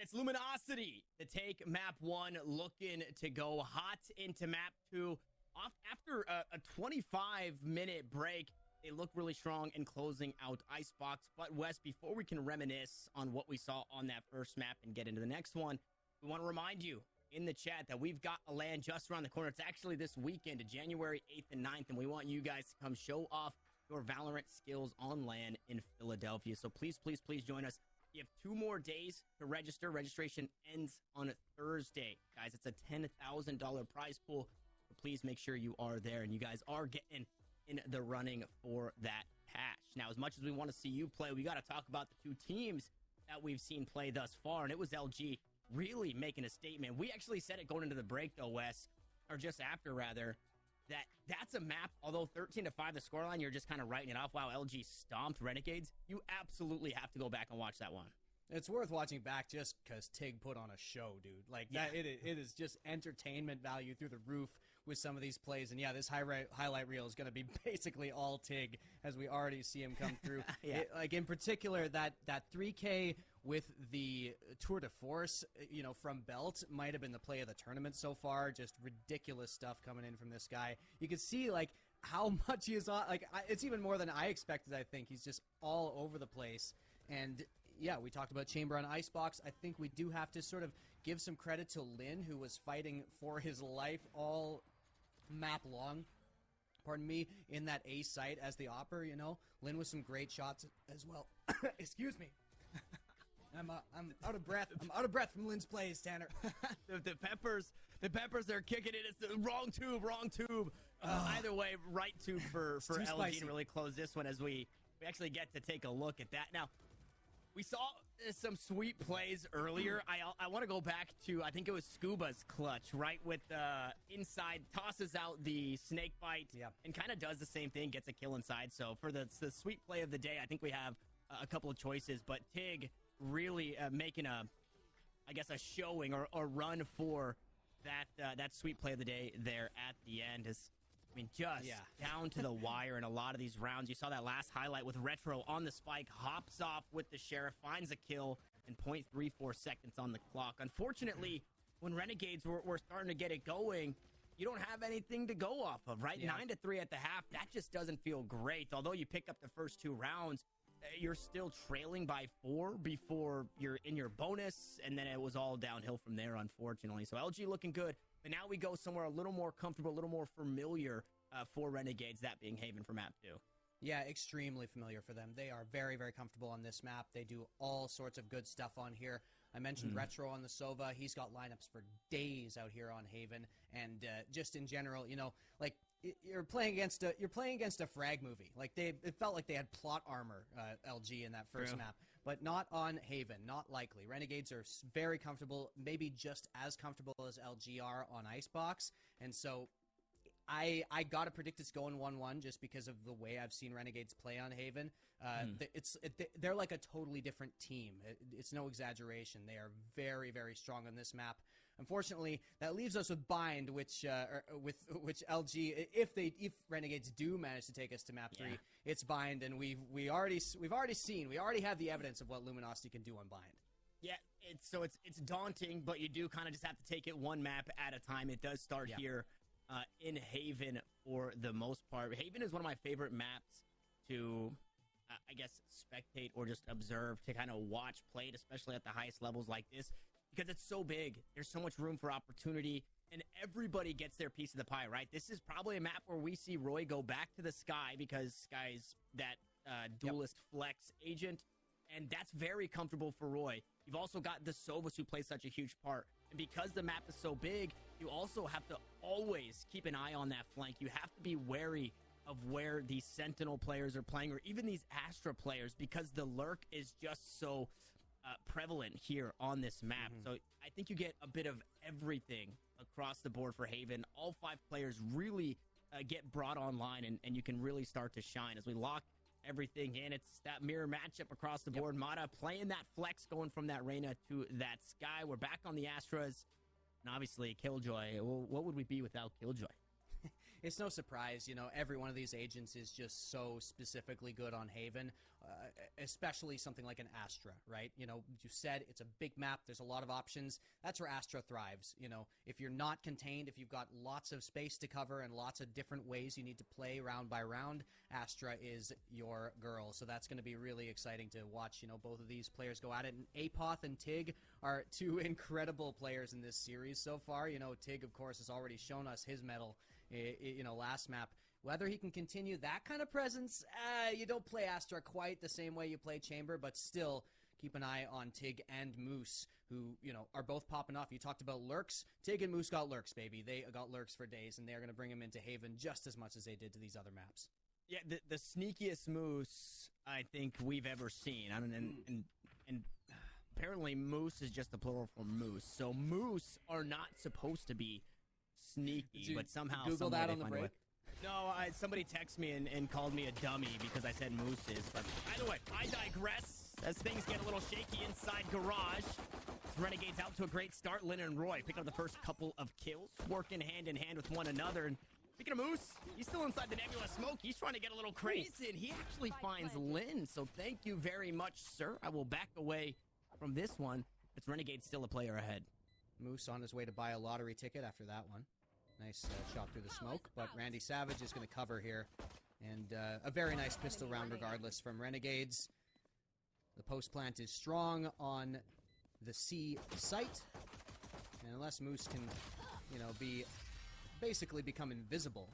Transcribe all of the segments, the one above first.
It's Luminosity to take map 1, looking to go hot into map 2. After a 25-minute break, they look really strong in closing out Icebox. But Wes, before we can reminisce on what we saw on that first map and get into the next one, we want to remind you in the chat that we've got a LAN just around the corner. It's actually this weekend, January 8th and 9th, and we want you guys to come show off your Valorant skills on LAN in Philadelphia. So please join us. You have 2 more days to register. Registration ends on Thursday. Guys, it's a $10,000 prize pool. So please make sure you are there and you guys are getting in the running for that cash. Now, as much as we want to see you play, we got to talk about the 2 teams that we've seen play thus far. And it was LG really making a statement. We actually said it going into the break, though, Wes, or just after, rather, that's a map, although 13-5 the scoreline, you're just kind of writing it off. Wow, LG stomped Renegades. You absolutely have to go back and watch that one. It's worth watching back just because Tig put on a show, dude. Like, that, it is just entertainment value through the roof with some of these plays. And yeah, this highlight reel is going to be basically all Tig as we already see him come through. Like, in particular, that 3K with the Tour de Force, you know, from Belt might have been the play of the tournament so far. Just ridiculous stuff coming in from this guy. You can see, like, how much he is on. Like, it's even more than I expected, I think. He's just all over the place. And yeah, we talked about Chamber on Icebox. I think we do have to sort of give some credit to Lin, who was fighting for his life all map long, pardon me, in that A site as the Opper, you know. Lin with some great shots as well. Excuse me. I'm out of breath. I'm out of breath from Lin's plays, Tanner. the peppers, they're kicking it. It's the wrong tube. Either way, right tube for LG spicy to really close this one as we actually get to take a look at that. Now, we saw some sweet plays earlier. I want to go back to, I think it was Scuba's clutch, right? With inside, tosses out the snake bite, and kind of does the same thing, gets a kill inside. So for the sweet play of the day, I think we have a couple of choices. But Tig really making a showing or run for that sweet play of the day there at the end. Down to the wire in a lot of these rounds. You saw that last highlight with Retro on the spike, hops off with the Sheriff, finds a kill, and 0.34 seconds on the clock. Unfortunately, when Renegades were starting to get it going, you don't have anything to go off of, right? 9-3 at the half, that just doesn't feel great. Although you pick up the first 2 rounds, you're still trailing by 4 before you're in your bonus, and then it was all downhill from there, unfortunately. So LG looking good. But now we go somewhere a little more comfortable, a little more familiar for Renegades, that being Haven for map 2. Yeah, extremely familiar for them. They are very, very comfortable on this map. They do all sorts of good stuff on here. I mentioned Retro on the Sova. He's got lineups for days out here on Haven. And just in general, you know, like, you're playing against a frag movie. Like, it felt like they had plot armor, LG, in that first map, but not on Haven, not likely. Renegades are very comfortable, maybe just as comfortable as LG are on Icebox, and so I gotta predict it's going 1-1 just because of the way I've seen Renegades play on Haven. They're like a totally different team. It's no exaggeration. They are very, very strong on this map. Unfortunately, that leaves us with Bind, which LG, if Renegades do manage to take us to map 3, it's Bind, and we already have the evidence of what Luminosity can do on Bind. Yeah, it's daunting, but you do kind of just have to take it one map at a time. It does start here in Haven for the most part. Haven is one of my favorite maps to, spectate or just observe, to kind of watch played, especially at the highest levels like this, because it's so big. There's so much room for opportunity, and everybody gets their piece of the pie, right? This is probably a map where we see Roy go back to the Sky, because Sky's that duelist flex agent, and that's very comfortable for Roy. You've also got the Sovas, who play such a huge part. And because the map is so big, you also have to always keep an eye on that flank. You have to be wary of where these Sentinel players are playing, or even these Astra players, because the lurk is just so prevalent here on this map. So I think you get a bit of everything across the board for Haven. All 5 players really get brought online, and you can really start to shine as we lock everything in. It's that mirror matchup across the board. Mata playing that flex, going from that Reyna to that Sky. We're back on the Astras, and obviously Killjoy. Well, what would we be without Killjoy? it's no surprise, you know, every one of these agents is just so specifically good on Haven, especially something like an Astra, right? You know, you said it's a big map. There's a lot of options. That's where Astra thrives. You know, if you're not contained, if you've got lots of space to cover and lots of different ways you need to play round by round, Astra is your girl. So that's going to be really exciting to watch, you know, both of these players go at it. And Apoth and Tig are two incredible players in this series so far. You know, Tig, of course, has already shown us his mettle, you know, last map. Whether he can continue that kind of presence, you don't play Astra quite the same way you play Chamber, but still keep an eye on Tig and Moose, who, you know, are both popping off. You talked about lurks. Tig and Moose got lurks, baby. They got lurks for days, and they're going to bring him into Haven just as much as they did to these other maps. Yeah, the sneakiest Moose I think we've ever seen. And apparently Moose is just the plural for moose. So Moose are not supposed to be sneaky, but somehow Google that on the break? No, somebody texted me and called me a dummy because I said mooses. But either way, I digress as things get a little shaky inside Garage. Renegades out to a great start. Lynn and Roy picking up the first couple of kills, working hand in hand with one another. And speaking of Moose, he's still inside the Nebula smoke. He's trying to get a little crazy, and he actually finds Lynn. So thank you very much, sir. I will back away from this one. It's Renegades still a player ahead. Moose on his way to buy a lottery ticket after that one. Nice shot through the smoke, but Randy Savage is going to cover here. And a very nice pistol round regardless from Renegades. The post plant is strong on the C site. And unless Moose can, you know, basically become invisible,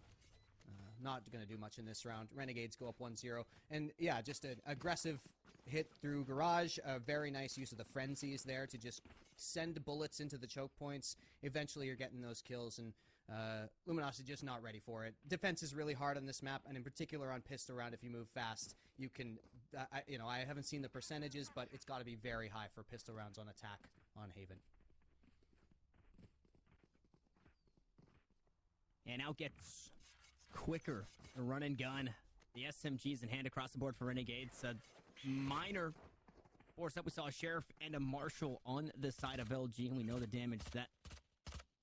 not going to do much in this round. Renegades go up 1-0. And yeah, just an aggressive hit through Garage. A very nice use of the frenzies there to just send bullets into the choke points. Eventually you're getting those kills, and Luminosity just not ready for it. Defense is really hard on this map, and in particular on pistol round. If you move fast, you can, you know, I haven't seen the percentages, but it's got to be very high for pistol rounds on attack on Haven. And out gets quicker. The run and gun. The SMGs in hand across the board for Renegades. A minor force up. We saw a Sheriff and a Marshal on the side of LG, and we know the damage that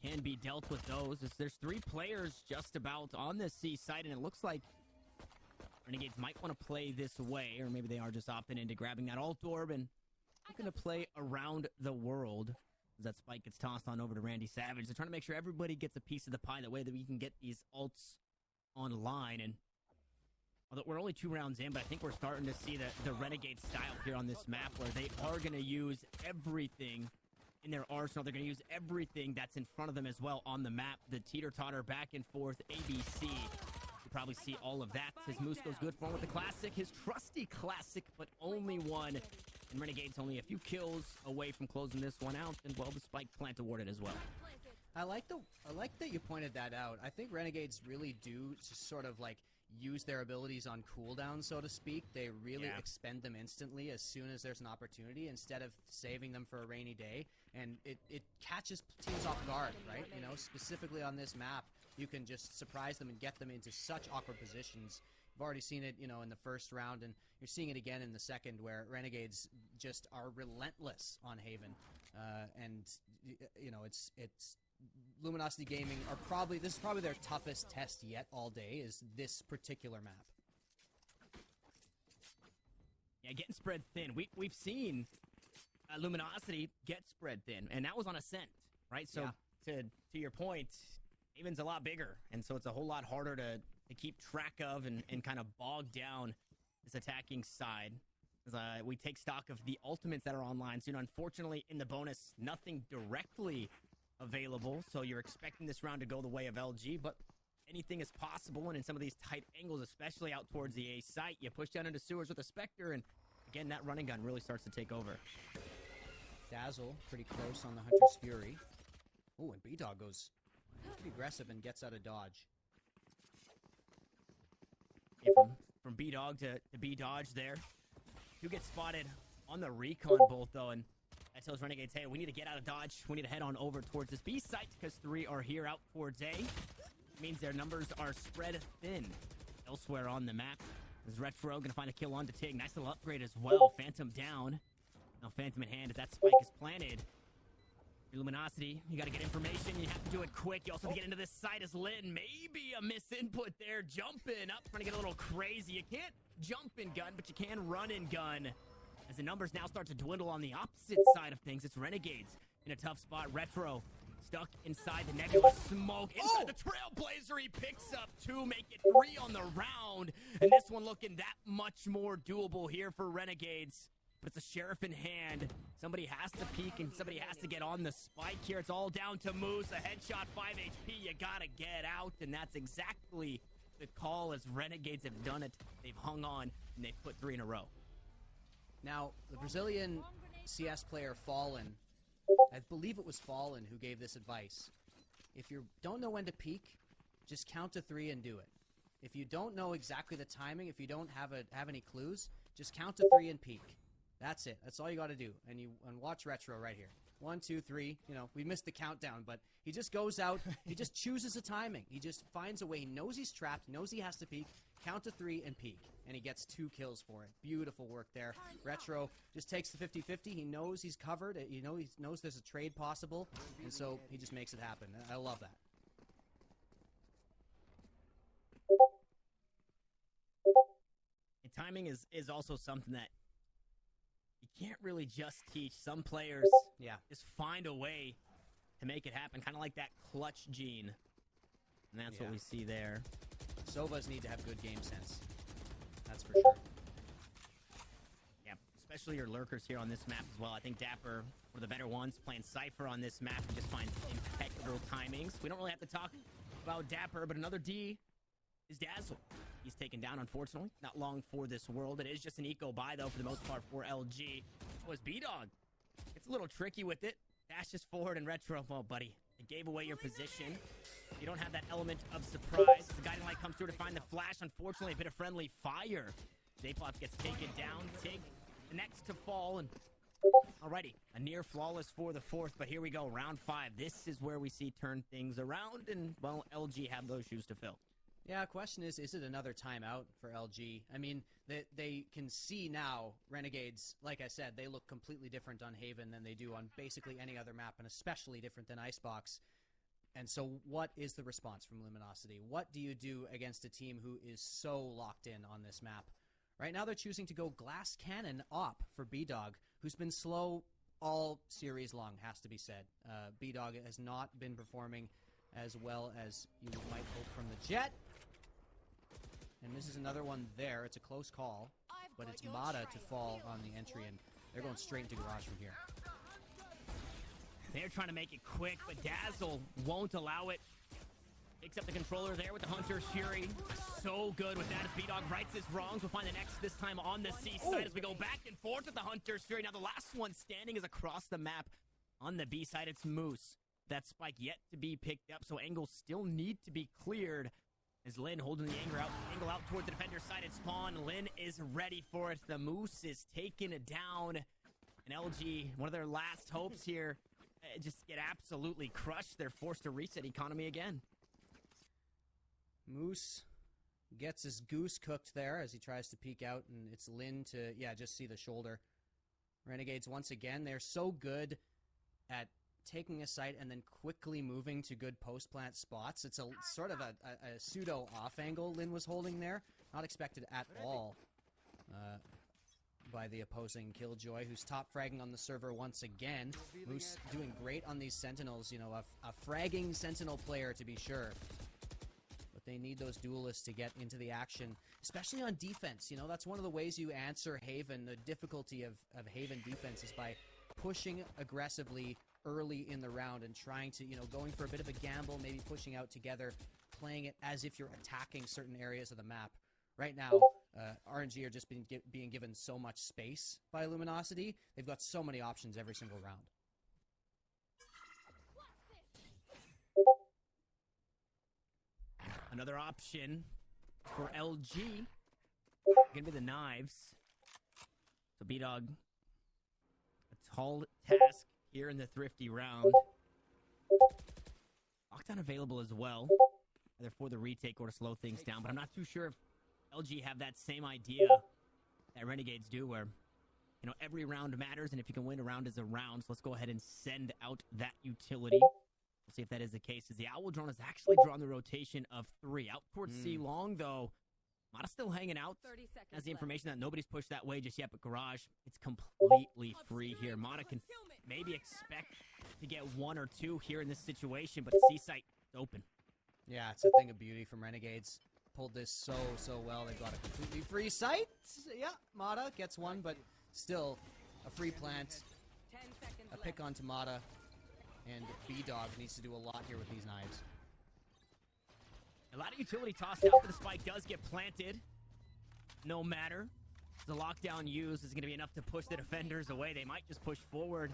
can be dealt with those. There's 3 players just about on the C side, and it looks like Renegades might want to play this way, or maybe they are just opting into grabbing that alt orb and looking to play around the world. As that spike gets tossed on over to Randy Savage. They're trying to make sure everybody gets a piece of the pie, that way that we can get these alts online. And although we're only 2 rounds in, but I think we're starting to see the Renegade style here on this map, where they are going to use everything in their arsenal. They're going to use everything that's in front of them as well on the map. The teeter-totter back and forth ABC. You probably see all of that. His Moose goes good for him with the classic, his trusty classic, but only one. And Renegades only a few kills away from closing this one out. And well, the spike plant awarded as well. I like that you pointed that out. I think Renegades really do just sort of like use their abilities on cooldown, so to speak. They really expend them instantly as soon as there's an opportunity, instead of saving them for a rainy day. And it catches teams off guard, right? You know, specifically on this map, you can just surprise them and get them into such awkward positions. You've already seen it, you know, in the first round, and you're seeing it again in the second, where Renegades just are relentless on Haven. And, you know, it's Luminosity Gaming are probably, this is probably their toughest test yet all day, is this particular map. Yeah, getting spread thin. We've seen Luminosity get spread thin, and that was on Ascent, right? So to your point, Haven's a lot bigger, and so it's a whole lot harder to keep track of and kind of bog down this attacking side. As we take stock of the ultimates that are online soon. Unfortunately, in the bonus, nothing directly available, so you're expecting this round to go the way of LG, but anything is possible. And in some of these tight angles, especially out towards the A site, you push down into sewers with a Spectre, and again, that running gun really starts to take over. Dazzle pretty close on the Hunter's Fury. Oh, and B-Dog goes pretty aggressive and gets out of dodge. Yeah, from B-Dog to B-Dodge there. 2 get spotted on the recon bolt, though, and that tells Renegades, hey, we need to get out of dodge. We need to head on over towards this B site, because 3 are here out towards A. It means their numbers are spread thin elsewhere on the map. Is Retro going to find a kill on to Tig? Nice little upgrade as well. Phantom down. Now Phantom in hand as that spike is planted. Luminosity, you got to get information. You have to do it quick. You also have to get into this side as Lynn. Maybe a misinput there. Jumping up, trying to get a little crazy. You can't jump in gun, but you can run in gun. As the numbers now start to dwindle on the opposite side of things, it's Renegades in a tough spot. Retro stuck inside the nebula smoke. Inside the Trailblazer, he picks up 2, make it 3 on the round. And this one looking that much more doable here for Renegades. But it's a sheriff in hand. Somebody has to peek and somebody has to get on the spike here. It's all down to Moose. A headshot, 5 HP. You gotta get out. And that's exactly the call as Renegades have done it. They've hung on and they've put 3 in a row. Now, the Brazilian CS player Fallen, I believe it was Fallen who gave this advice. If you don't know when to peek, just count to 3 and do it. If you don't know exactly the timing, if you don't have any clues, just count to 3 and peek. That's it. That's all you got to do. And watch Retro right here. 1, 2, 3. You know, we missed the countdown, but he just goes out. He just chooses a timing. He just finds a way. He knows he's trapped, knows he has to peek. Count to 3 and peek. And he gets 2 kills for it. Beautiful work there. Retro just takes the 50-50. He knows he's covered. He knows there's a trade possible. And so he just makes it happen. I love that. And timing is also something that you can't really just teach. Some players just find a way to make it happen. Kind of like that clutch gene. And that's what we see there. Sovas need to have good game sense. That's for sure. Yeah, especially your lurkers here on this map as well. I think Dapper, one of the better ones, playing Cypher on this map, and just finds impeccable timings. We don't really have to talk about Dapper, but another D is Dazzle. He's taken down, unfortunately. Not long for this world. It is just an eco buy, though, for the most part for LG. Oh, it's B-Dog. It's a little tricky with it. Dashes forward and Retro. Oh, buddy. It gave away your position. You don't have that element of surprise. The guiding light comes through to find the flash. Unfortunately, a bit of friendly fire. Zaypop gets taken down. Tig, the next to fall. And alrighty, a near flawless for the 4th. But here we go, round 5. This is where we see turn things around. And, well, LG have those shoes to fill. Yeah, question is it another timeout for LG? I mean, they can see now, Renegades, like I said, they look completely different on Haven than they do on basically any other map, and especially different than Icebox. And so what is the response from Luminosity? What do you do against a team who is so locked in on this map? Right now they're choosing to go Glass Cannon op for B-Dog, who's been slow all series long, has to be said. B-Dog has not been performing as well as you might hope from the Jet. And this is another one there. It's a close call, but it's Mata to fall on the entry, and they're going straight into Garage from here. They're trying to make it quick, but Dazzle won't allow it. Picks up the controller there with the Hunter's Fury. So good with that as B-Dog rights his wrongs. We'll find the next this time on the C side as we go back and forth with the Hunter's Fury. Now the last one standing is across the map. On the B side, it's Moose. That spike yet to be picked up, so angles still need to be cleared. As Lynn holding the angle out toward the defender's side at spawn. Lynn is ready for it. The Moose is taking it down. And LG, one of their last hopes here, just get absolutely crushed. They're forced to reset economy again. Moose gets his goose cooked there as he tries to peek out, and it's Lynn to, just see the shoulder. Renegades, once again, they're so good at taking a site and then quickly moving to good post-plant spots. It's a sort of a pseudo off angle Lynn was holding there. Not expected at all by the opposing Killjoy, who's top fragging on the server once again. Moose doing great on these Sentinels, you know, a fragging Sentinel player to be sure. But they need those duelists to get into the action, especially on defense. You know, that's one of the ways you answer Haven. The difficulty of Haven defense is by pushing aggressively early in the round and trying to, going for a bit of a gamble, maybe pushing out together, playing it as if you're attacking certain areas of the map. Right now, RNG are just being given so much space by Luminosity. They've got so many options every single round. Another option for LG. Gonna be the knives. So B-Dog, a tall task here in the Thrifty round. Lockdown available as well, either for the retake or to slow things down, but I'm not too sure if LG have that same idea that Renegades do, where You know, every round matters, and if you can win a round is a round. So let's go ahead and send out that utility. We'll see if that is the case, as the Owl drone is actually drawn the rotation of 3. Out towards C long, though. Mata's still hanging out. 30 seconds Has the left. information that nobody's pushed that way just yet, but Garage, it's completely free here. Mata can maybe expect to get 1 or 2 here in this situation, but C site is open. Yeah, it's a thing of beauty from Renegades. Pulled this so well. They've got a completely free site. Yeah, Mata gets 1, but still a free plant. 10 seconds A pick onto Mata. And B-Dog needs to do a lot here with these knives. A lot of utility tossed out, but the spike does get planted. No matter. The lockdown used is going to be enough to push the defenders away. They might just push forward.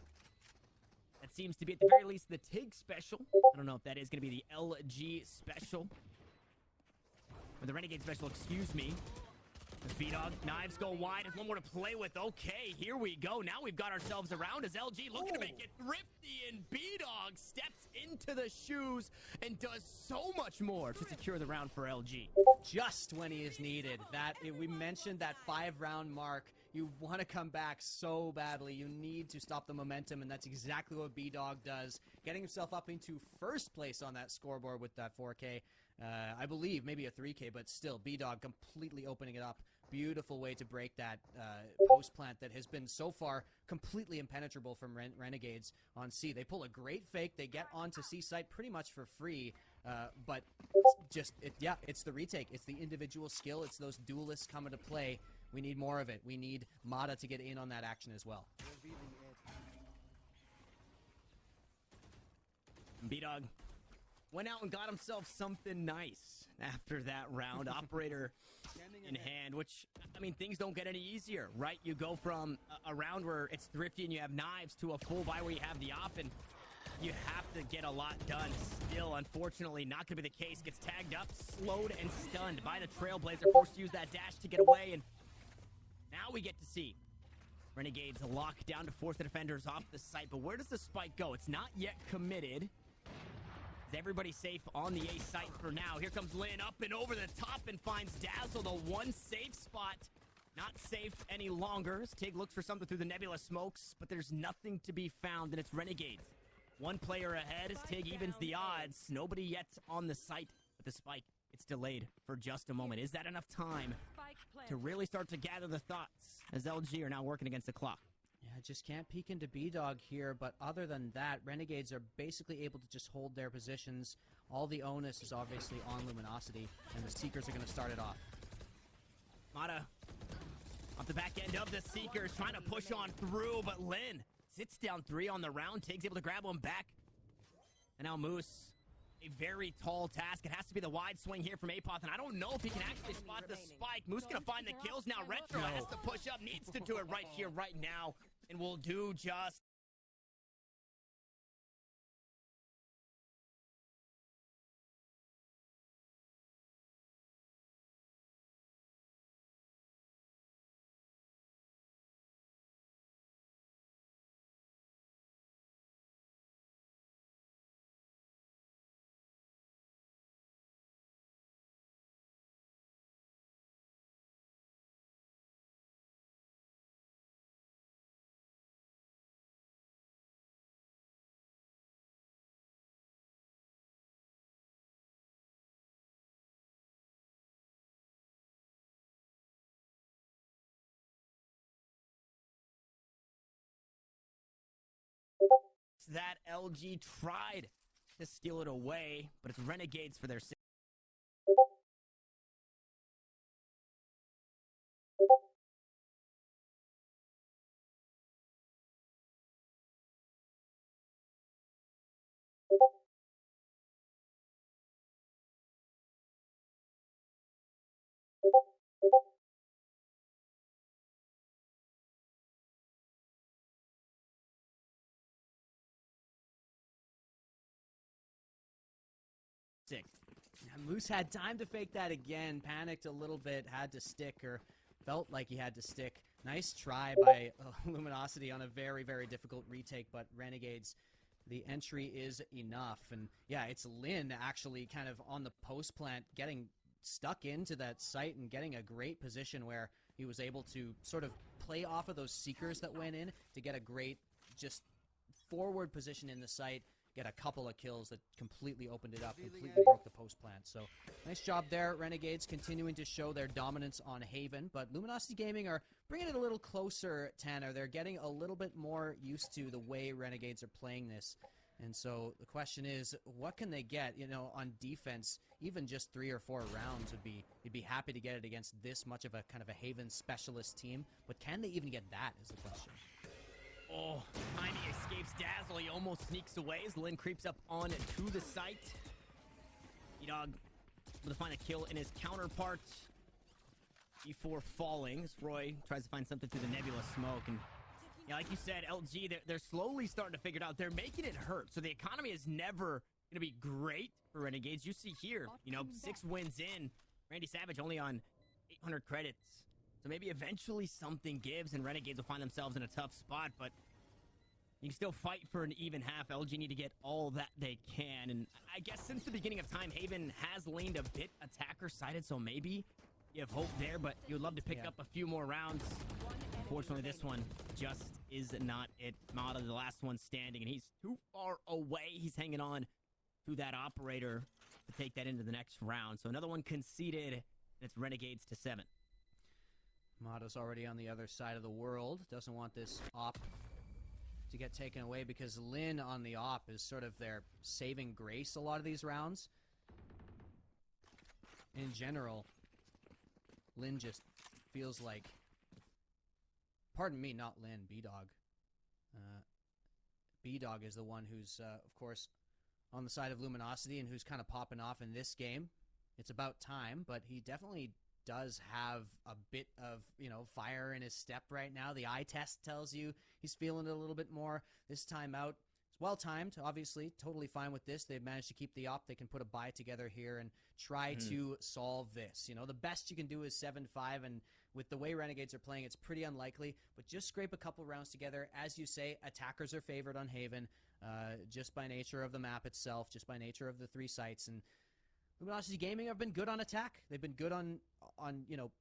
That seems to be, at the very least, the TIG special. I don't know if that is going to be the LG special. Or the Renegade special, excuse me. As B-Dog, knives go wide. There's one more to play with. Okay, here we go. Now we've got ourselves around as LG looking to make it thrifty, and B-Dog steps into the shoes and does so much more to secure the round for LG. Just when he is needed. We mentioned that 5-round mark. You want to come back so badly. You need to stop the momentum, and that's exactly what B-Dog does. Getting himself up into first place on that scoreboard with that 4K. I believe maybe a 3K, but still, B-Dog completely opening it up. Beautiful way to break that post plant that has been so far completely impenetrable from Renegades on C. They pull a great fake. They get onto C site pretty much for free, but it's the retake. It's the individual skill. It's those duelists coming to play. We need more of it. We need Mata to get in on that action as well. B-Dog went out and got himself something nice after that round. Operator in hand, which, I mean, things don't get any easier, right? You go from a round where it's thrifty and you have knives to a full buy where you have the op, and you have to get a lot done. Still, unfortunately, not going to be the case. Gets tagged up, slowed, and stunned by the Trailblazer. Forced to use that dash to get away, and now we get to see Renegades lock down to force the defenders off the site. But where does the spike go? It's not yet committed. Is everybody safe on the A site for now? Here comes Lin up and over the top and finds Dazzle, the one safe spot. Not safe any longer. As Tig looks for something through the nebula smokes, but there's nothing to be found, and it's Renegades. One player ahead as Tig evens the odds. Nobody yet on the site, but the spike, it's delayed for just a moment. Is that enough time to really start to gather the thoughts as LG are now working against the clock? Yeah, just can't peek into B-Dog here, but other than that, Renegades are basically able to just hold their positions. All the onus is obviously on Luminosity, and the Seekers are going to start it off. Mata off the back end of the Seekers, trying to push on through, but Lin sits down 3 on the round. Tig's able to grab one back. And now Moose, a very tall task. It has to be the wide swing here from Apoth, and I don't know if he can actually spot the spike. Moose gonna find the kills now. Retro has to push up, needs to do it right here, right now, and will do just. That LG tried to steal it away, but it's Renegades for their 6. Yeah, Moose had time to fake that again, panicked a little bit, had to stick, or felt like he had to stick. Nice try by Luminosity on a very, very difficult retake, but Renegades, the entry is enough. And yeah, it's Lin actually kind of on the post plant, getting stuck into that site and getting a great position where he was able to sort of play off of those Seekers that went in to get a great just forward position in the site, get a couple of kills that completely opened it up, completely broke the post plant. So nice job there. Renegades continuing to show their dominance on Haven, but Luminosity Gaming are bringing it a little closer, Tanner. They're getting a little bit more used to the way Renegades are playing this. And so the question is, what can they get, you know, on defense? Even just 3 or 4 rounds would be, you'd be happy to get it against this much of a kind of a Haven specialist team. But can they even get that is the question. Oh, Tiny escapes Dazzle. He almost sneaks away as Lin creeps up on to the site. B-Dog able to find a kill in his counterpart before falling. As Roy tries to find something through the nebula smoke. And yeah, like you said, LG, they're slowly starting to figure it out. They're making it hurt. So the economy is never going to be great for Renegades. You see here, you know, 6 wins in. Randy Savage only on 800 credits. So maybe eventually something gives and Renegades will find themselves in a tough spot, but you can still fight for an even half. LG need to get all that they can. And I guess since the beginning of time, Haven has leaned a bit attacker-sided, so maybe you have hope there, but you would love to pick up a few more rounds. Unfortunately, this one just is not it. Mata, the last one standing, and he's too far away. He's hanging on to that operator to take that into the next round. So another one conceded, and it's Renegades to 7. Mata's already on the other side of the world. Doesn't want this op to get taken away because Lin on the op is sort of their saving grace a lot of these rounds. In general, Lin just feels like... Pardon me, not Lin, B-Dog. B-Dog is the one who's, of course, on the side of Luminosity and who's kind of popping off in this game. It's about time, but he definitely does have a bit of, you know, fire in his step right now. The eye test tells you he's feeling it a little bit more. This time out, it's well-timed, obviously. Totally fine with this. They've managed to keep the op. They can put a buy together here and try to solve this. You know, the best you can do is 7-5, and with the way Renegades are playing, it's pretty unlikely. But just scrape a couple rounds together. As you say, attackers are favored on Haven, just by nature of the map itself, just by nature of the 3 sites. And Luminosity Gaming have been good on attack. They've been good on you know,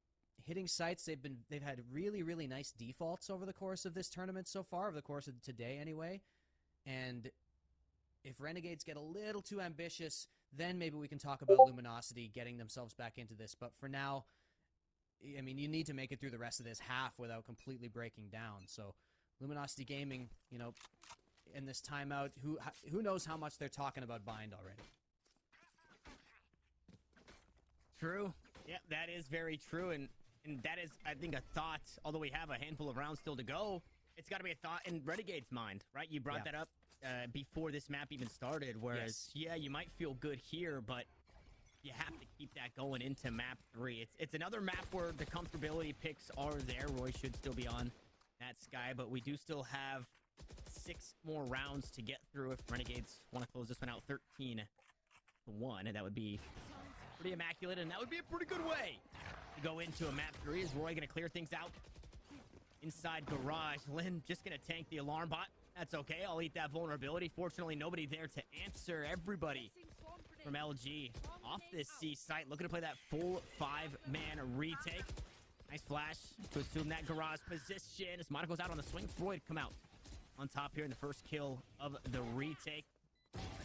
hitting sites. They've had really, really nice defaults over the course of this tournament so far, over the course of today anyway. And if Renegades get a little too ambitious, then maybe we can talk about Luminosity getting themselves back into this. But for now, I mean, you need to make it through the rest of this half without completely breaking down. So Luminosity Gaming, you know, in this timeout, who knows how much they're talking about bind already. True. Yeah, that is very true, and that is, I think, a thought, although we have a handful of rounds still to go, it's got to be a thought in Renegade's mind, right? You brought that up before this map even started, whereas, yeah, you might feel good here, but you have to keep that going into map 3. It's another map where the comfortability picks are there. Roy should still be on that sky, but we do still have 6 more rounds to get through if Renegades want to close this one out 13-1, and that would be pretty immaculate, and that would be a pretty good way to go into a map 3. Is Roy going to clear things out inside garage? Lin just going to tank the alarm bot. That's okay. I'll eat that vulnerability. Fortunately, nobody there to answer. Everybody from LG off this C site looking to play that full 5-man retake. Nice flash to assume that garage position. As Mata goes out on the swing, Freud come out on top here in the first kill of the retake.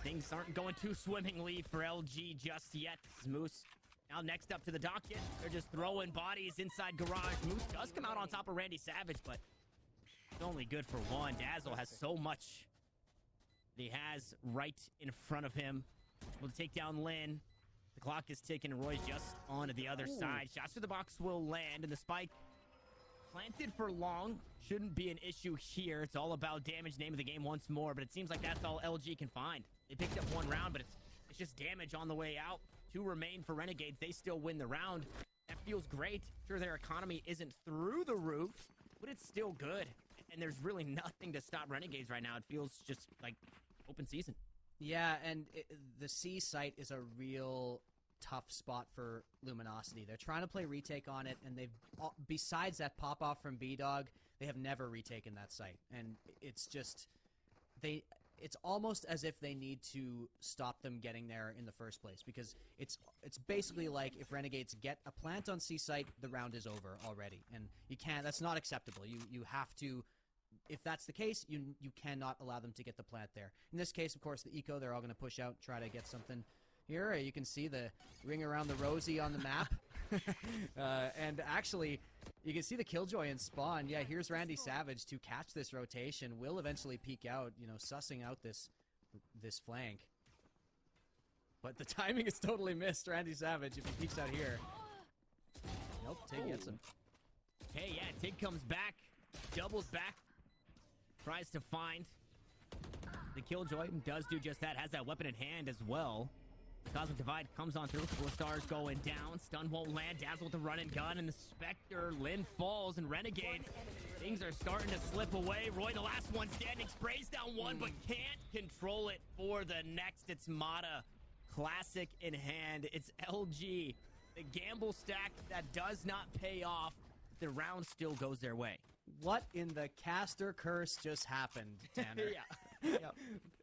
Things aren't going too swimmingly for LG just yet. Moose now next up to the docket. They're just throwing bodies inside garage. Moose does come out on top of Randy Savage, but it's only good for 1. Dazzle has so much that he has right in front of him. We'll take down Lin. The clock is ticking, and Roy's just on to the other side. Shots to the box will land, and the spike planted for long shouldn't be an issue here. It's all about damage, name of the game once more, but it seems like that's all LG can find. They picked up 1 round, but it's just damage on the way out. 2 remain for Renegades. They still win the round. That feels great. Sure, their economy isn't through the roof, but it's still good. And there's really nothing to stop Renegades right now. It feels just like open season. Yeah, and the C site is a real tough spot for Luminosity. They're trying to play retake on it, and they've, besides that pop-off from B-Dog, they have never retaken that site. And it's just, it's almost as if they need to stop them getting there in the first place, because it's basically like if Renegades get a plant on C site, the round is over already, and you can't. That's not acceptable. You have to. If that's the case, you cannot allow them to get the plant there. In this case, of course, the eco, they're all going to push out, try to get something here. You can see the ring around the rosy on the map. And actually, you can see the Killjoy in spawn. Yeah, here's Randy Savage to catch this rotation. Will eventually peek out, you know, sussing out this flank. But the timing is totally missed, Randy Savage, if he peeks out here. Nope, Tig gets him. Hey, yeah, Tig comes back, doubles back, tries to find the Killjoy, does do just that, has that weapon in hand as well. Cosmic Divide comes on through, 4 stars going down, stun won't land, Dazzle with the run and gun, and the Spectre, Lynn falls, and Renegade, things are starting to slip away. Roy, the last one standing, sprays down one, but can't control it for the next. It's Mata, classic in hand, it's LG, the gamble stack that does not pay off, the round still goes their way. What in the caster curse just happened, Tanner? Yeah. Yep.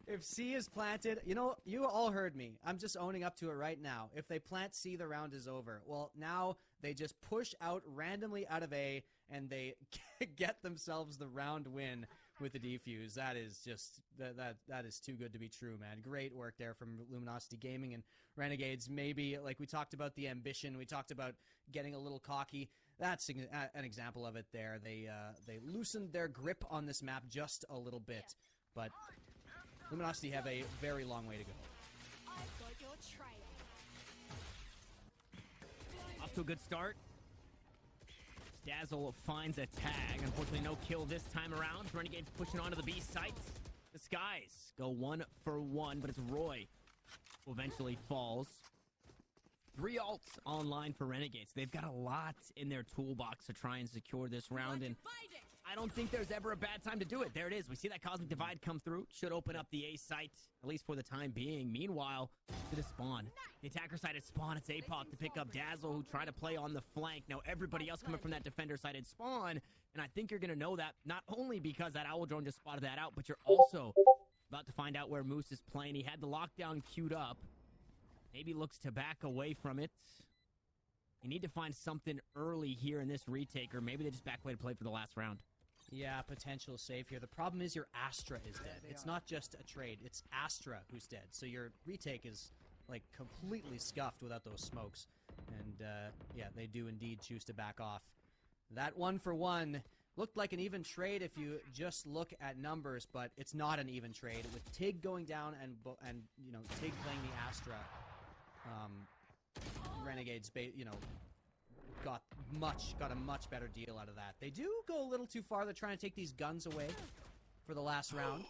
If C is planted, you know, you all heard me. I'm just owning up to it right now. If they plant C, the round is over. Well, now they just push out randomly out of A, and they get themselves the round win with the defuse. That is just, that is too good to be true, man. Great work there from Luminosity Gaming and Renegades. Maybe, like we talked about the ambition, we talked about getting a little cocky. That's an example of it there. They loosened their grip on this map just a little bit, but Luminosity have a very long way to go. Off to a good start. Dazzle finds a tag. Unfortunately, no kill this time around. Renegades pushing onto the B site. The Skies go 1 for 1, but it's Roy who eventually falls. 3 ults online for Renegades. They've got a lot in their toolbox to try and secure this round, and I don't think there's ever a bad time to do it. There it is. We see that Cosmic Divide come through. Should open up the A site, at least for the time being. Meanwhile, to the spawn. The attacker side is spawn. It's APOC to pick up Dazzle, who try to play on the flank. Now, everybody else coming from that defender side at spawn, and I think you're going to know that not only because that Owl Drone just spotted that out, but you're also about to find out where Moose is playing. He had the lockdown queued up. Maybe looks to back away from it. You need to find something early here in this retake, or maybe they just back away to play for the last round. Yeah, potential save here. The problem is your Astra is dead. It's not just a trade. It's Astra who's dead. So your retake is, like, completely scuffed without those smokes. And, yeah, they do indeed choose to back off. That 1 for 1 looked like an even trade if you just look at numbers, but it's not an even trade. With Tig going down and you know, Tig playing the Astra, Renegades, you know, got a much better deal out of that. They do go a little too far. They're trying to take these guns away for the last round.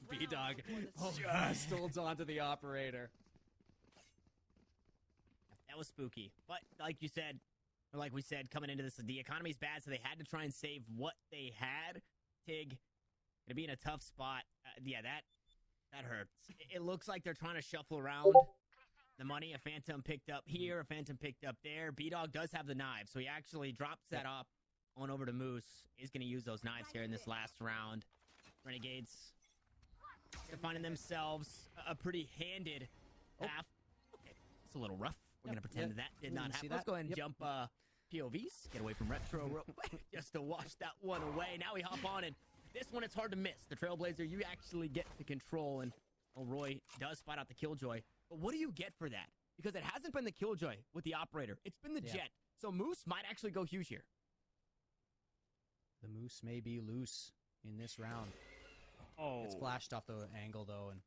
B-Dog just holds on to the operator. That was spooky. But like you said, or like we said, coming into this, the economy's bad, so they had to try and save what they had. Tig gonna be in a tough spot. Yeah, that hurts. It looks like they're trying to shuffle around the money. A Phantom picked up here, a Phantom picked up there. B-Dog does have the knives, so he actually drops that up on over to Moose. He's going to use those knives here in this last round. Renegades are finding themselves a pretty handed half. Okay, it's a little rough. We're going to pretend that did not happen. Let's go ahead and jump POVs. Get away from Retro real quick just to wash that one away. Now we hop on, and this one it's hard to miss. The Trailblazer, you actually get the control, and Roy does spot out the Killjoy. But what do you get for that? Because it hasn't been the Killjoy with the operator. It's been the Jet. So Moose might actually go huge here. The Moose may be loose in this round. Oh. It's flashed off the angle, though, and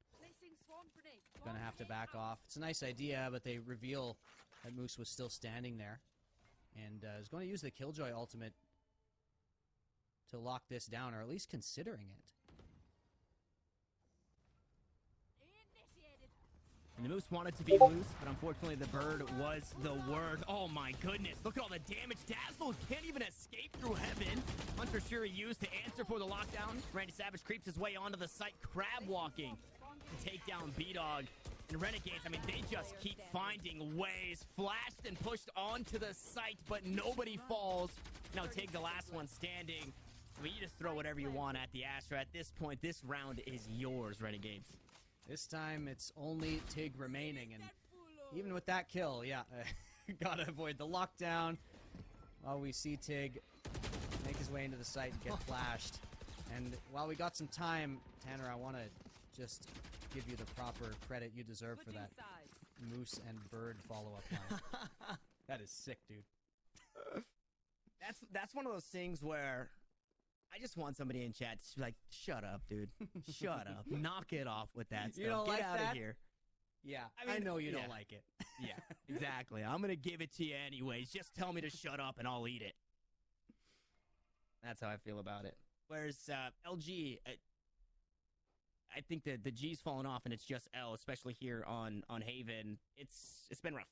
gonna have to back off. It's a nice idea, but they reveal that Moose was still standing there. And is going to use the Killjoy ultimate to lock this down, or at least considering it. And the Moose wanted to be loose, but unfortunately the bird was the word. Oh my goodness, look at all the damage. Dazzle can't even escape through heaven. Hunter Shuri used to answer for the lockdown. Randy Savage creeps his way onto the site, crab walking to take down B-Dog. And Renegades, I mean, they just keep finding ways. Flashed and pushed onto the site, but nobody falls. Now Tig, the last one standing. I mean, you just throw whatever you want at the Astra. At this point, this round is yours, Renegades. This time, it's only Tig remaining, and even with that kill, yeah, gotta avoid the lockdown while we see Tig make his way into the site and get flashed. And while we got some time, Tanner, I want to just give you the proper credit you deserve for that moose and bird follow-up line. That is sick, dude. That's one of those things where I just want somebody in chat to be like, shut up, dude. Shut up. Knock it off with that stuff. You don't Get like out that? of here. Yeah, I know you don't like it. Yeah, exactly. I'm going to give it to you anyways. Just tell me to shut up and I'll eat it. That's how I feel about it. Whereas LG, I think that the G's fallen off and it's just L, especially here on Haven. It's been rough.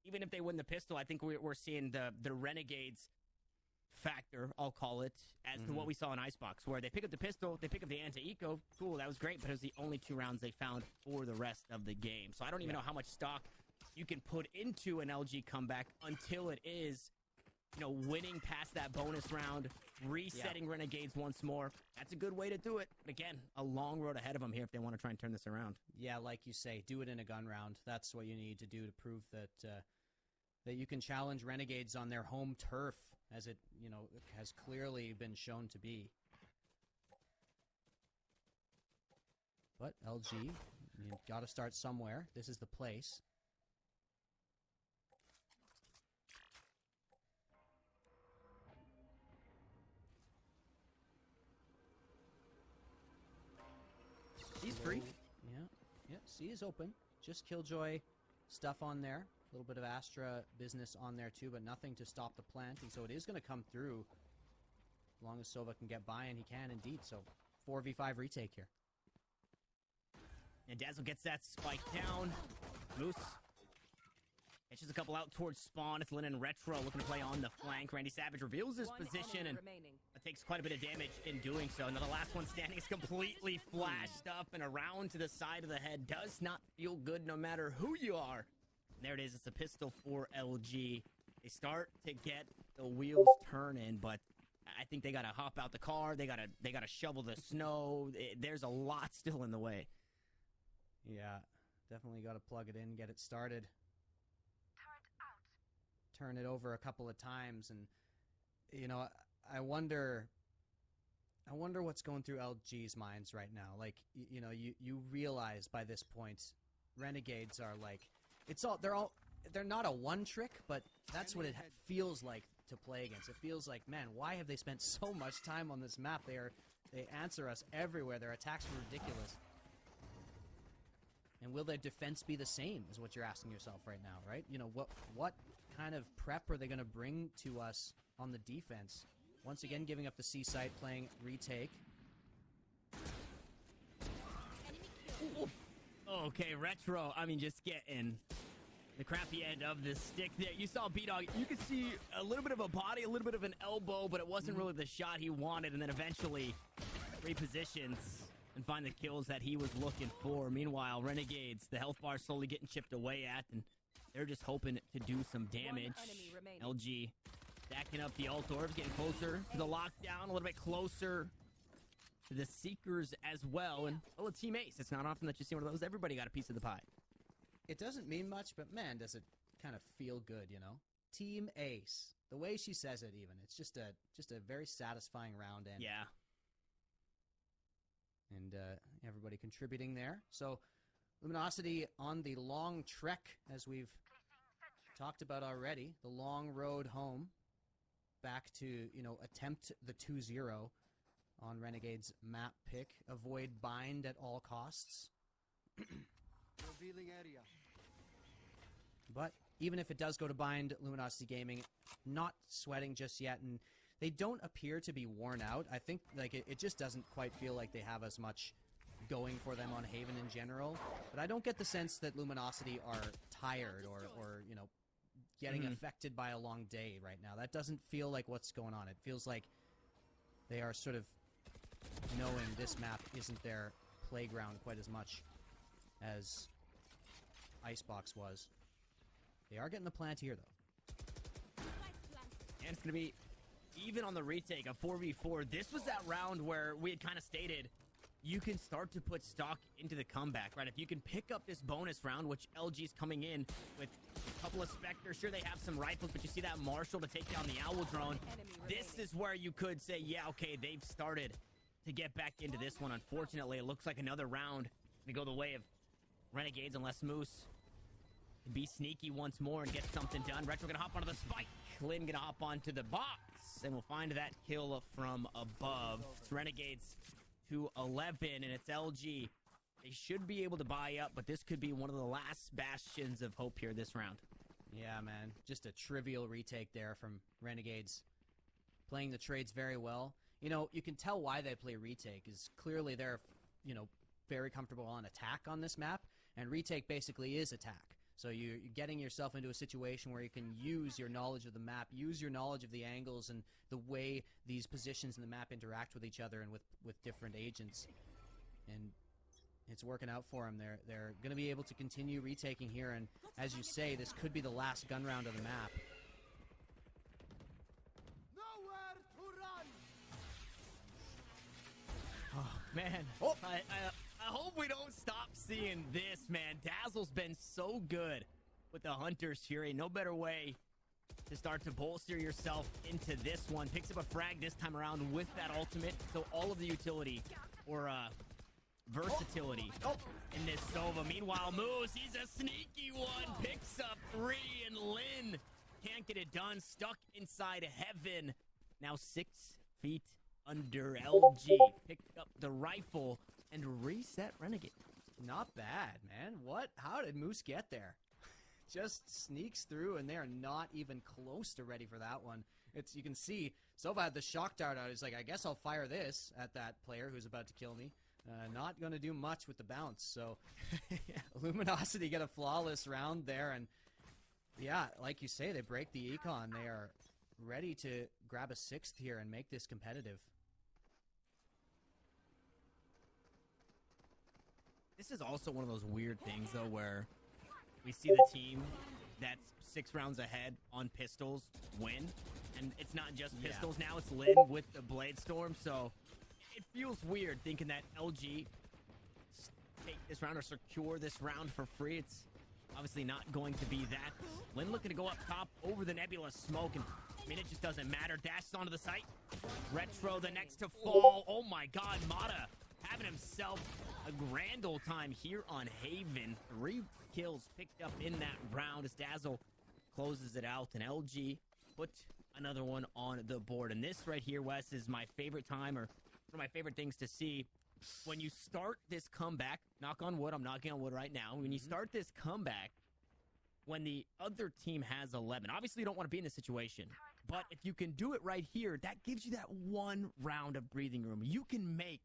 Even if they win the pistol, I think we're seeing the Renegades factor, I'll call it, as to what we saw in Icebox, where they pick up the pistol, they pick up the anti-eco. Cool, that was great, but it was the only 2 rounds they found for the rest of the game. So I don't even know how much stock you can put into an LG comeback until it is, you know, winning past that bonus round, resetting Renegades once more. That's a good way to do it. But again, a long road ahead of them here if they want to try and turn this around. Yeah, like you say, do it in a gun round. That's what you need to do to prove that that you can challenge Renegades on their home turf, as it, you know, has clearly been shown to be. But LG, you got to start somewhere. This is the place. He's free. Yeah, C is open. Just Killjoy stuff on there. A little bit of Astra business on there too, but nothing to stop the planting. So it is going to come through. As long as Sova can get by, and he can indeed. So 4v5 retake here. And Dazzle gets that spike down. Moose catches a couple out towards spawn. It's Lin and Retro looking to play on the flank. Randy Savage reveals his position and takes quite a bit of damage in doing so. And the last one standing is completely flashed up and around to the side of the head. Does not feel good no matter who you are. And there it is. It's a pistol for LG. They start to get the wheels turning, but I think they got to hop out the car. They got to shovel the snow. There's a lot still in the way. Yeah, definitely got to plug it in, get it started. Turn it over a couple of times, and you know, I wonder what's going through LG's minds right now. Like, you know, you realize by this point, Renegades are like, they're not a one trick, but that's what it feels like to play against. It feels like, man, why have they spent so much time on this map? They answer us everywhere. Their attacks are ridiculous. And will their defense be the same, is what you're asking yourself right now, right? You know, what kind of prep are they going to bring to us on the defense? Once again, giving up the C site, playing retake. Okay, Retro, I mean, just getting the crappy end of the stick there. You saw B-Dog, you could see a little bit of a body, a little bit of an elbow, but it wasn't really the shot he wanted, and then eventually repositions and find the kills that he was looking for. Meanwhile, Renegades, the health bar slowly getting chipped away at, and they're just hoping to do some damage. LG stacking up the alt orbs, getting closer to the lockdown, a little bit closer to the Seekers as well. And, well, a team ace. It's not often that you see one of those. Everybody got a piece of the pie. It doesn't mean much, but man, does it kind of feel good, you know? Team ace. The way she says it even. It's just a very satisfying round end. Yeah. And everybody contributing there. So Luminosity on the long trek, as we've talked about already. The long road home. Back to, you know, attempt the 2-0 on Renegade's map pick. Avoid bind at all costs. Revealing area. But even if it does go to bind, Luminosity Gaming not sweating just yet, and they don't appear to be worn out. I think like it just doesn't quite feel like they have as much going for them on Haven in general. But I don't get the sense that Luminosity are tired or you know, getting affected by a long day right now. That doesn't feel like what's going on. It feels like they are sort of knowing this map isn't their playground quite as much as Icebox was. They are getting the plant here, though. And it's going to be even on the retake of 4v4, this was that round where we had kind of stated you can start to put stock into the comeback, right? If you can pick up this bonus round, which LG's coming in with a couple of Spectres. Sure, they have some rifles, but you see that Marshall to take down the Owl drone. This is where you could say, yeah, okay, they've started to get back into this one. Unfortunately, it looks like another round to go the way of Renegades, unless Moose can be sneaky once more and get something done. Retro gonna hop onto the spike. Lynn gonna hop onto the box, and we'll find that kill from above. It's Renegades to 11, and it's LG. They should be able to buy up, but this could be one of the last bastions of hope here this round. Yeah, man. Just a trivial retake there from Renegades. Playing the trades very well. You know, you can tell why they play retake is clearly they're, you know, very comfortable on attack on this map, and retake basically is attack. So you're getting yourself into a situation where you can use your knowledge of the map, use your knowledge of the angles and the way these positions in the map interact with each other and with different agents. And it's working out for them. They're going to be able to continue retaking here, and as you say, this could be the last gun round of the map. Nowhere to run. Oh, man. Oh, I hope we don't stop seeing this, man. Dazzle's been so good with the Hunters here. Ain't no better way to start to bolster yourself into this one. Picks up a frag this time around with that ultimate. So all of the utility or versatility in this Sova. Meanwhile, Moose, he's a sneaky one. Picks up 3, and Lynn can't get it done. Stuck inside heaven. Now 6 feet under. LG picked up the rifle and reset Renegade. Not bad, man. How did Moose get there? Just sneaks through, and they are not even close to ready for that one. You can see Sova had the shock dart out. He's like, I guess I'll fire this at that player who's about to kill me. Not going to do much with the bounce. So Luminosity get a flawless round there, and yeah, like you say, they break the econ. They are ready to grab a 6th here and make this competitive. This is also one of those weird things, though, where we see the team that's 6 rounds ahead on pistols win. And it's not just pistols now, it's Lynn with the Blade Storm. So it feels weird thinking that LG take this round or secure this round for free. It's obviously not going to be that. Lynn looking to go up top over the Nebula smoke. And I mean, it just doesn't matter. Dashes onto the site. Retro the next to fall. Oh my god, Mata having himself a grand old time here on Haven. 3 kills picked up in that round as Dazzle closes it out, and LG put another one on the board. And this right here, Wes, is my favorite time, or one of my favorite things to see. When you start this comeback, knock on wood, I'm knocking on wood right now. When you start this comeback, when the other team has 11, obviously you don't want to be in this situation, but if you can do it right here, that gives you that 1 round of breathing room. You can make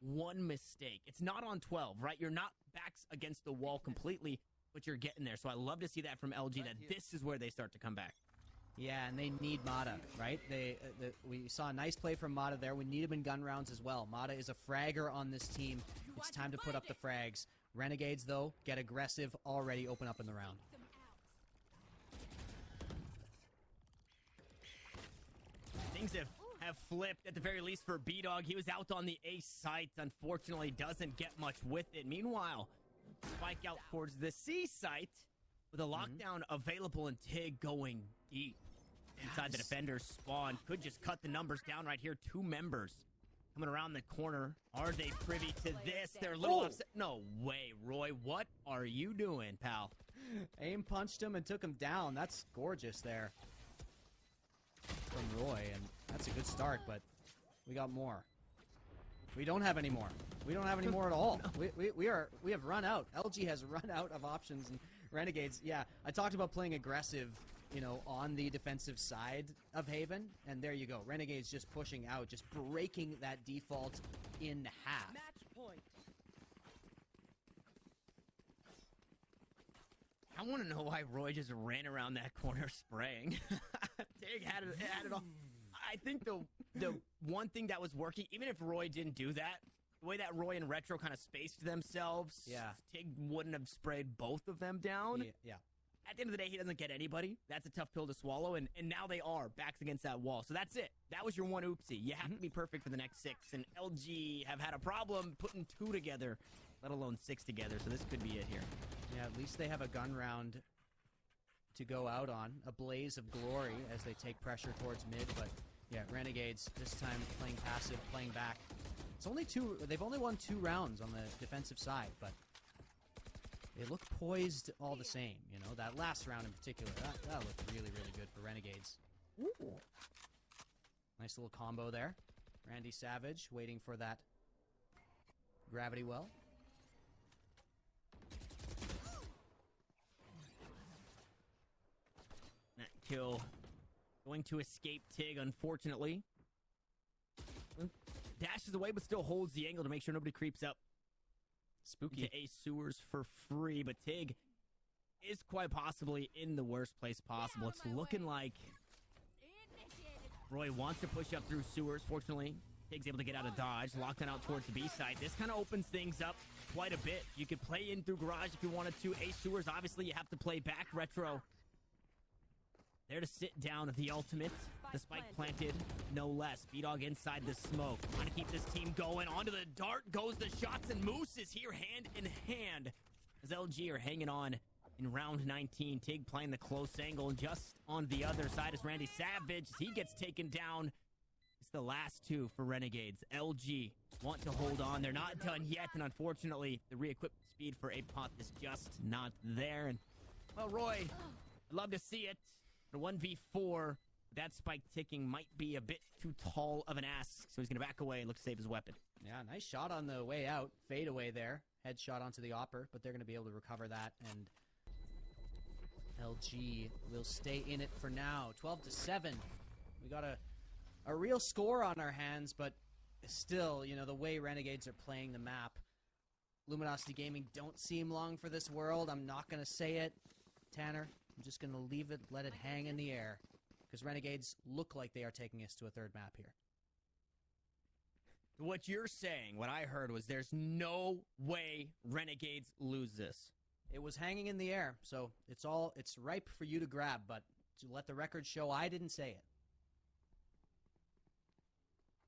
1 mistake. It's not on 12, right? You're not backs against the wall completely, but you're getting there. So I love to see that from LG, that this is where they start to come back. Yeah, and they need Mata, right? We saw a nice play from Mata there. We need him in gun rounds as well. Mata is a fragger on this team. It's time to put up the frags. Renegades, though, get aggressive, already open up in the round. Things have flipped, at the very least, for B-Dog. He was out on the A site. Unfortunately, doesn't get much with it. Meanwhile, Spike out towards the C site with a lockdown available, and Tig going deep inside the defender's spawn. Could just cut the numbers down right here. 2 members coming around the corner. Are they privy to this? They're a little upset. No way, Roy. What are you doing, pal? Aim punched him and took him down. That's gorgeous there from Roy, and that's a good start, but we got more. We don't have any more. We don't have any more at all. No. We have run out. LG has run out of options, and Renegades, yeah, I talked about playing aggressive, you know, on the defensive side of Haven, and there you go. Renegades just pushing out, just breaking that default in half. Match point. I want to know why Roy just ran around that corner spraying. Tig had it all. I think the one thing that was working, even if Roy didn't do that, the way that Roy and Retro kind of spaced themselves, yeah, Tig wouldn't have sprayed both of them down. Yeah. at the end of the day, he doesn't get anybody. That's a tough pill to swallow, and now they are backs against that wall. So that's it. That was your one oopsie. You have to be perfect for the next 6, and LG have had a problem putting 2 together, let alone 6 together, so this could be it here. Yeah, at least they have a gun round to go out on, a blaze of glory as they take pressure towards mid, but yeah, Renegades this time playing passive, playing back. It's only 2, they've only won 2 rounds on the defensive side, but they look poised all the same, you know. That last round in particular, that looked really, really good for Renegades. Ooh. Nice little combo there. Randy Savage waiting for that gravity well. That kill going to escape Tig, unfortunately. Dashes away, but still holds the angle to make sure nobody creeps up. Spooky. To Ace Sewers for free, but Tig is quite possibly in the worst place possible. It's looking like Roy wants to push up through Sewers. Fortunately, Tig's able to get out of dodge. Lockdown out towards the B side. This kind of opens things up quite a bit. You could play in through Garage if you wanted to. Ace Sewers, obviously, you have to play back. Retro there to sit down the ultimate. The spike planted, no less. B-Dog inside the smoke. Trying to keep this team going. Onto the dart goes the shots, and Moose is here hand in hand as LG are hanging on in round 19. Tig playing the close angle. Just on the other side is Randy Savage. As he gets taken down. It's the last 2 for Renegades. LG want to hold on. They're not done yet, and unfortunately, the re-equip speed for Apot is just not there. And, well, Roy, I'd love to see it. The 1v4, that spike ticking might be a bit too tall of an ask, so he's going to back away and look to save his weapon. Yeah, nice shot on the way out. Fade away there. Headshot onto the Opper, but they're going to be able to recover that, and LG will stay in it for now. 12-7. We got a real score on our hands, but still, you know, the way Renegades are playing the map, Luminosity Gaming don't seem long for this world. I'm not going to say it, Tanner. I'm just going to leave it, let it hang in the air. Because Renegades look like they are taking us to a 3rd map here. What you're saying, what I heard was there's no way Renegades lose this. It was hanging in the air, so it's ripe for you to grab, but to let the record show I didn't say it.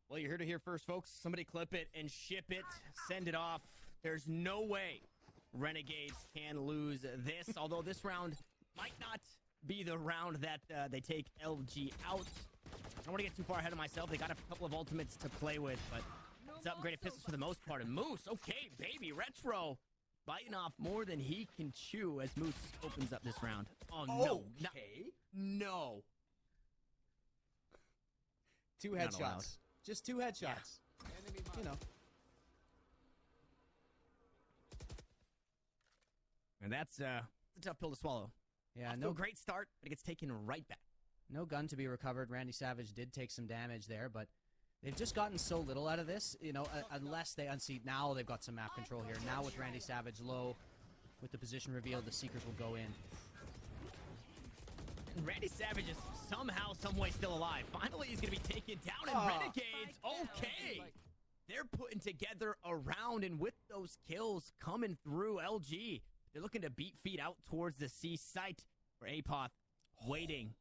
Well, you heard it here first, folks. Somebody clip it and ship it. Send it off. There's no way Renegades can lose this, although this round might not be the round that they take LG out. I don't want to get too far ahead of myself. They got a couple of ultimates to play with, but it's upgraded pistols for the most part. And Moose, okay, baby, Retro biting off more than he can chew as Moose opens up this round. Oh, no. Okay. No. 2 headshots. Just 2 headshots. Yeah. You know. And that's a tough pill to swallow. Yeah, no great start, but it gets taken right back. No gun to be recovered. Randy Savage did take some damage there, but they've just gotten so little out of this, you know, unless they unseat. Now they've got some map control here. Now with Randy Savage low, with the position revealed, the Seekers will go in. And Randy Savage is somehow, someway still alive. Finally, he's going to be taken down, and Renegades, okay. They're putting together a round, and with those kills coming through LG, they're looking to beat feet out towards the C site for Apoth, waiting,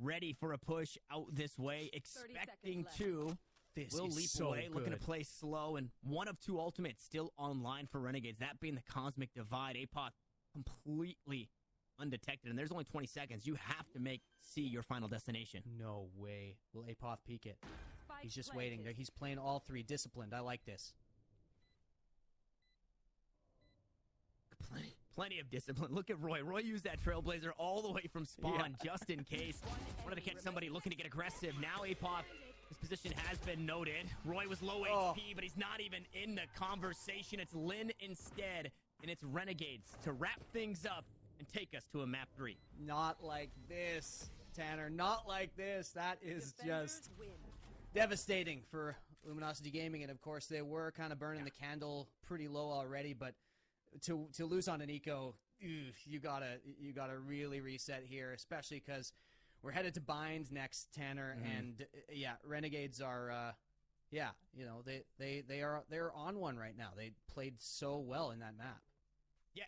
ready for a push out this way, expecting to. This will is leap so away, good. looking to play slow, and 1 of 2 ultimates still online for Renegades. That being the Cosmic Divide. Apoth completely undetected, and there's only 20 seconds. You have to make C your final destination. No way. Will Apoth peek it? He's just waiting. He's playing all 3 disciplined. I like this. Plenty of discipline. Look at Roy. Roy used that Trailblazer all the way from spawn just in case. Wanted to catch somebody looking to get aggressive. Now Apoth, his position has been noted. Roy was low HP, but he's not even in the conversation. It's Lynn instead, and it's Renegades to wrap things up and take us to a map 3. Not like this, Tanner. Not like this. That is just devastating for Luminosity Gaming, and of course they were kind of burning the candle pretty low already, but to lose on an eco, you gotta really reset here, especially because we're headed to Bind next, Tanner, and yeah, Renegades are you know, they're on one right now. They played so well in that map. Yeah,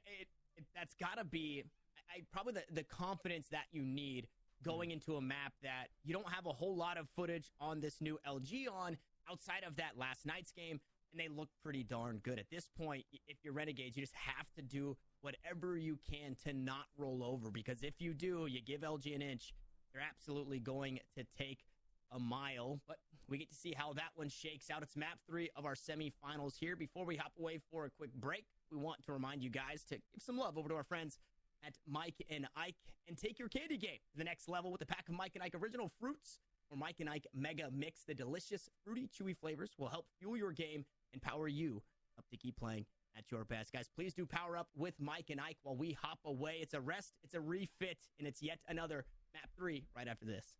that's gotta be I probably the confidence that you need going into a map that you don't have a whole lot of footage on this new LG on outside of that last night's game, and they look pretty darn good. At this point, if you're Renegades, you just have to do whatever you can to not roll over, because if you do, you give LG an inch, they're absolutely going to take a mile. But we get to see how that one shakes out. It's map 3 of our semifinals here. Before we hop away for a quick break, we want to remind you guys to give some love over to our friends at Mike and Ike and take your candy game to the next level with a pack of Mike and Ike original fruits or Mike and Ike Mega Mix. The delicious, fruity, chewy flavors will help fuel your game and power you up to keep playing at your best. Guys, please do power up with Mike and Ike while we hop away. It's a rest, it's a refit, and it's yet another map 3 right after this.